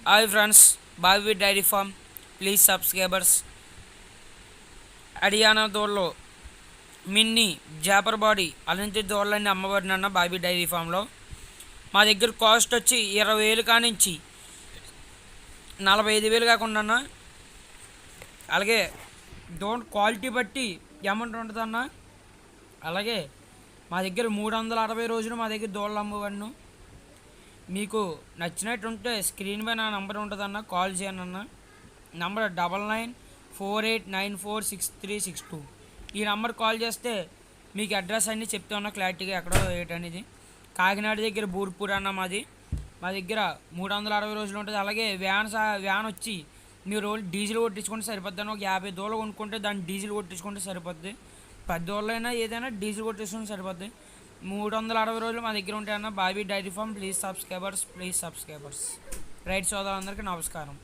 Hi friends, Bobby dairy farm please subscribers. Haryana దూడలో మిన్నీ జాపర్ బాడీ అలాంటి దూడలన్నీ అమ్మబడిన బాబీ డైరీ ఫామ్లో మా దగ్గర కాస్ట్ వచ్చి 20,000 కానించి 45,000 కాకుండా, అలాగే దూడ క్వాలిటీ బట్టి అమౌంట్ ఉంటుందన్న. అలాగే మా దగ్గర 360 రోజులు మా దగ్గర దూడలు అమ్మబడిను. మీకు నచ్చినట్టు ఉంటే స్క్రీన్ పై నా నంబర్ ఉంటుందన్న, కాల్ చేయండి అన్న. నంబర్ 9948946362. ఈ నంబర్ కాల్ చేస్తే మీకు అడ్రస్ అన్నీ చెప్తా ఉన్నా క్లారిటీగా ఎక్కడో ఏంటనేది. కాకినాడ దగ్గర బూర్పూర్ అన్న మాది. మా దగ్గర 360 రోజులు ఉంటుంది. అలాగే వ్యాన్ వచ్చి మీరు డీజిల్ కొట్టించుకుంటే సరిపోద్ది అన్న. ఒక 50 దూడలు కొనుక్కుంటే దాన్ని డీజిల్ కొట్టించుకుంటే సరిపోద్ది. 10 దూడలైనా ఏదైనా డీజిల్ కొట్టించుకుంటే సరిపోద్ది. 360 రోజులు మా దగ్గర ఉంటాయన్న. Bobby dairy farm please subscribers. రైట్ సోదరులందరికీ నమస్కారం.